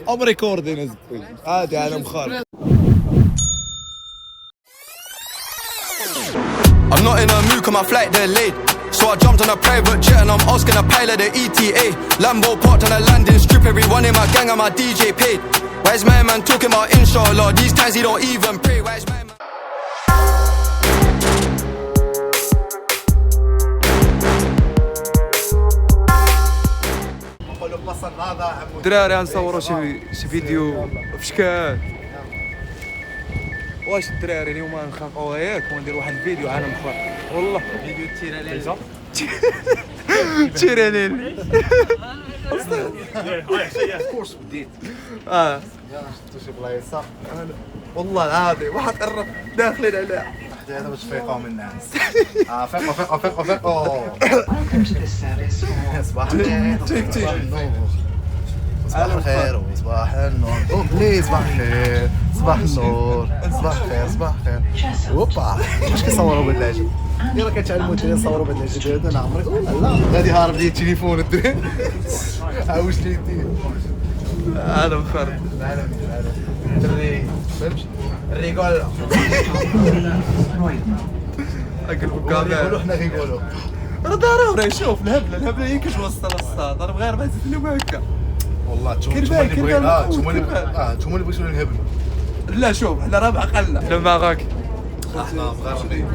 I'm recording as عادي أنا مخالف. I'm not in a mood 'cause my flight delayed. So I jumped on a private jet and I'm asking a pilot the ETA. Lambo parked on a landing strip, everyone in my gang and my DJ paid. Why is my man talking about inshallah? These times he don't even pray. Why is my man... دراري غنصوروا شي فيديو في شكال. واش الدراري اليوم غنخافوا ياك وندير واحد الفيديو عالم اخر والله فيديو التيرانين تيرانين شي بلايصه والله العظيم واحد قرب داخلين عليها هذا باش تفيقوا من الناس. فيقوا صباح الخير صباح الخير وصباح النور ليه صباح الخير صباح النور صباح الخير صباح الخير. اوبا واش كيصوروا باللاجئ يلا كتعلموا الدراري نصوروا باللاجئ ديالنا انا عمري لا غادي هارب لي التليفون الدراري واش لي دير عالم فرد الدري فهمتي الريغول اقلبوا يقولوا كاميرا حنا كيقولوا راه ضروري شوف الهبله هي كتوصل للصاد انا بغير بغيت لهم هكا والله نتوما اللي بغيتوا نتوما اللي بغيتوا نهبلوا. لا شوف حنا راه بعقلنا لما غاك احنا مغاربين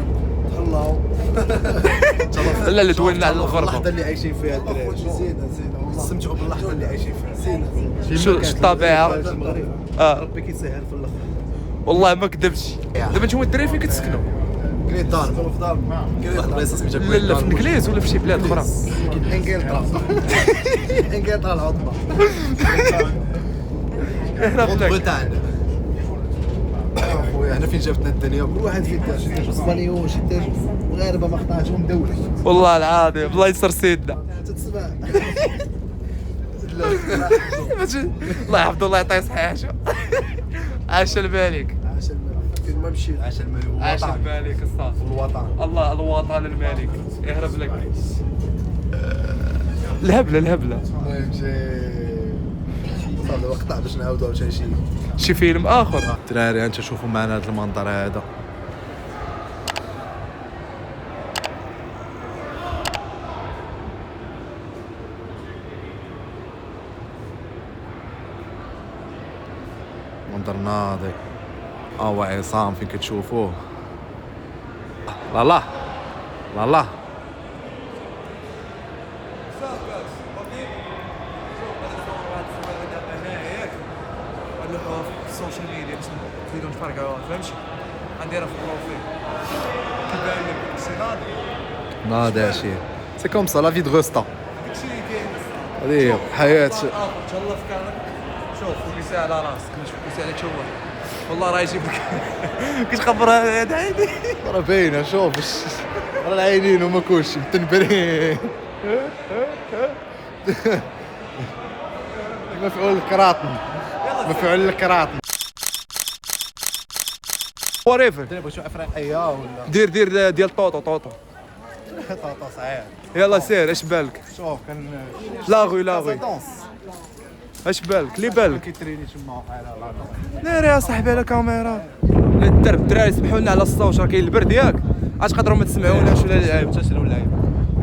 الله لا اللي تولنا على الغربه اللحظه اللي عايشين فيها الدراري زينه استمتعوا باللحظه اللي عايشين فيها زينه شو الطبيعه ربي كيسهل في الاخر والله ما كذبتش دابا نتوما الدراري فين كتسكنوا؟ كريتان في دار واحد البلايصه سميتها لا لا في الانجليز ولا في شي بلاد اخرى؟ انجلترا انجلترا العظمى هنا بلاك بريطانيا خويا هنا فين جابتنا الدنيا كل واحد فين دار شي دار اسبانيول شي دار مغاربه ما خطاتهم دوله والله العظيم الله يسر سيدنا تتسمع الله يحفظه الله يعطيه صحيح عاش الملك عاش الملك فين ما مشيت عاش الملك عاش الملك الصافي الوطن الله الوطن الملك يهرب لك الهبله المهم صافي وقطع باش نعاودو عاوتاني شي فيلم اخر الدراري انت شوفوا معنا هذا المنظر هذا منظر ناضي هو عصام فين كتشوفوه لا لا لا لا السوشيال ميديا تريدو نتفرقعوها فهمتي غنديرها في البروفيل كيبان لك سي ناضي ناضي شي سي كوم سا لا في دو غوستا داكشي اللي كاين هذه حياة تهلا في كامل شوف فوكسي على راسك مش فوكسي على تشوه والله راه يجيب لك كتخبر هذا عيني راه باينه شوف راه العينين وما كلشي متنبرين مفعول الكراطن مفعول الكراطن وريفر بغيت شي افريقيه ولا دير ديال طوطو طاطا صحيح يلا سير اش بالك شوف كان لاغوي دونس اش بالك لي بالك كيتريني تما وقع على ناري يا صاحبي على كاميرا الدرب الدراري سمحوا لنا على الصوت راه كاين البرد ياك غتقدروا ما تسمعوناش ولا العيب تسلوا اللعيب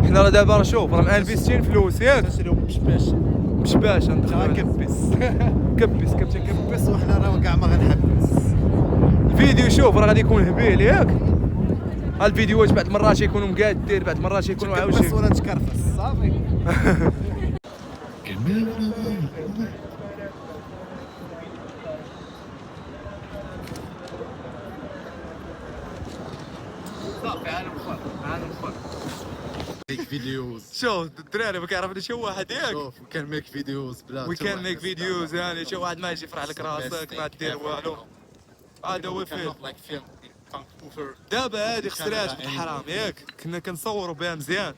حنا راه دابا راه شوف راه مالبسين فلوس ياك تسلوا مش باش ندخلوا كبس كبس وحنا راه كاع ما غنحبس الفيديو شوف راه غادي يكون هبيل ياك الفيديوهات بعض المرات يكونوا مقادين بعض المرات يكونوا بس عاوشين ولا نتكرفس صافي ميك فيديوز شوف الدراري ما كيعرفنيش هو واحد ياك شوف كان ميك فيديوز بلا وي كان ميك فيديوز يعني شي واحد ما يجي يفرح لك راسك ما دير والو هذا هو فيلم دابا هادي خسرات بالحرام ياك كنا كنصوروا بها مزيان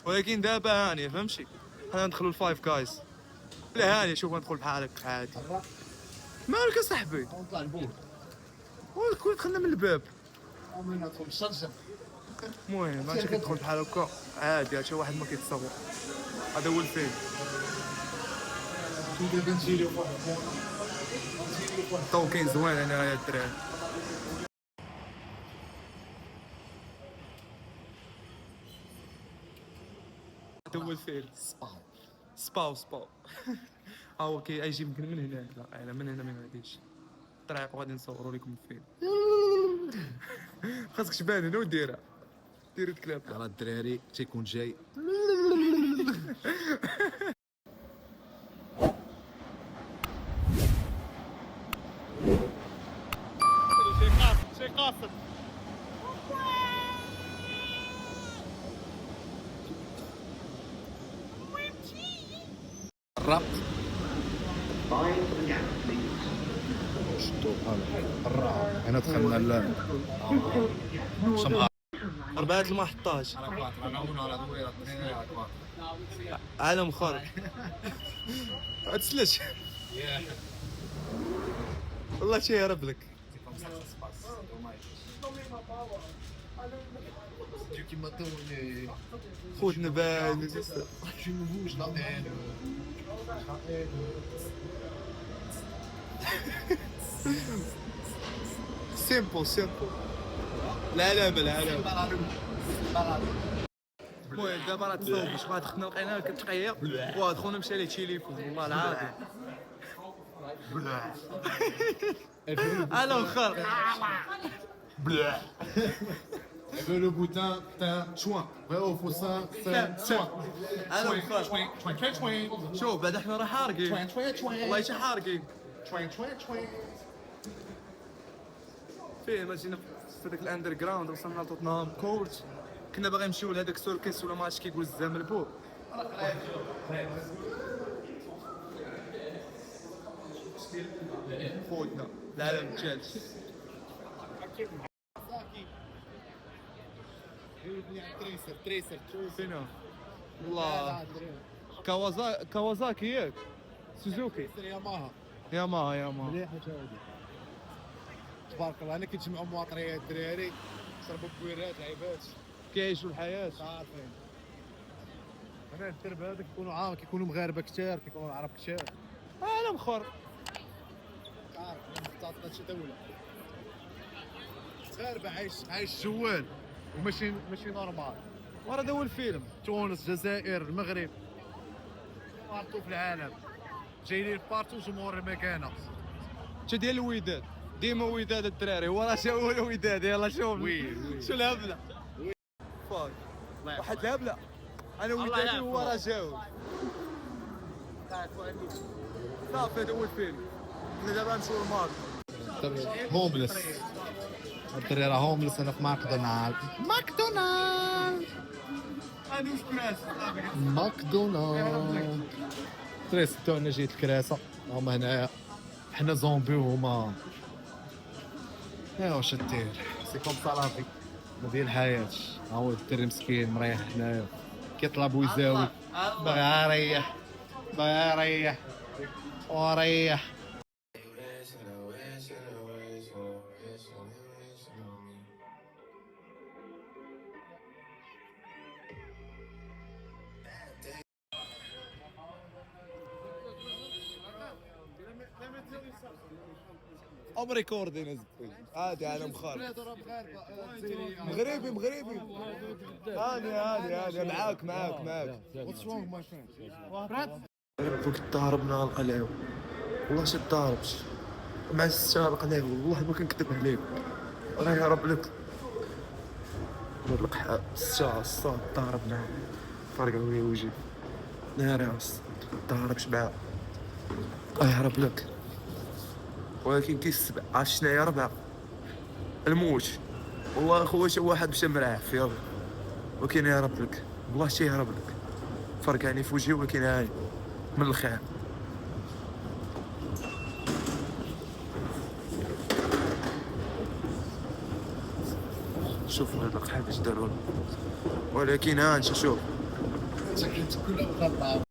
ولكن دابا هاني فهمتي حنا ندخلوا الفايف جايز لا هاني شوف ندخل بحالك عادي مالك اصاحبي نطلع البول كون دخلنا من الباب ومن ندخل الشرجه المهم ماشي كتدخل بحال هكا عادي هادشي واحد ما كيتصور هذا هو الفيلم الضو كاين زوين هنا يا الدراري. هذا هو الفيلم. سباو هو كي يجي من هناك. لا انا من هنا ما غاديش الطريق وغادي نصوروا لكم الفيلم. خاصك تبان هنا وديرها دير الكلاب. راه الدراري تيكون جاي شي قاصد الربط شدو الراب هنا دخلنا شمعة 4 المحطات عالم خارق. تسلش والله شي يهرب لك. خوتنا بان سيمبل العلامة المهم دابا راه تصوبش واحد خونا لقيناه كتقيا واحد خونا مشى ليه تيليفون والله العظيم انا خارق. Le boutin, putain, chouin. Va au foussin, chouin. انا خارق. شوف بعد احنا راه حارقين والله شي حارقين فيه ماشينا في داك الاندر جراوند. وصلنا لتوتنهام كورت كنا باغي نمشيو لهذاك سوركيس ولا ما عرفتش كيقول الزام البو. خوتنا العالم الثالث فينا والله كawasaki ياك سوزوكي ياماها مليح هادي تبارك الله. انا كنتجمعوا مواطنيات الدراري شربوا بويرات لعيبات كيعيشوا الحياة. عارفين انا الدرب هذا كيكونوا مغاربه كثار كيكونوا العرب كثار. عالم خارق. عارف مخططات شي دوله مغاربه عايش جوال وماشي نورمال. ورا هذا هو الفيلم. تونس الجزائر المغرب بارتو في العالم جايين بارتو جمهور المكانه. شا ديال الوداد ديما وداد الدراري هو راه شاو الوداد. يلا شوف شو الهبله فاك واحد الهبله. انا ودادي هو راه جاوب صافي. هذا هو الفيلم. حنا دابا نمشيو للمارك. هوملس الدراري راه هوملس. انا في ماكدونالد هذا واش كراس ماكدونالد تريس تاعنا جيت الكراسه هما هنايا حنا زومبي وهما ايوا واش دير سي كوم صافي ديال الحياه. ها هو الدري مسكين مريح هنايا كيطلب ويزاوي باغي يريح وريح. ام ريكوردين عادي عالم خارق. مغربي هاني معاك كنت ضاربنا القلاوي والله شي ضاربش مع الساعة القلاوي والله ما كنكذب عليك. راه يهرب لك القحاب الساعة ضاربنا فرقع ويا وجهي ناري عص ضاربش معاه يهرب لك. ولكن كيسبع عرفت شناهي ربعة الموت. والله اخويا شي واحد مشى مراعف يلا ولكن يهرب لك والله شي يهرب لك. فرقعني في وجهي ولكن هاي من الخير. شوف هذا القحاب اش داروا ولكن ها انت شوف كلها مغطى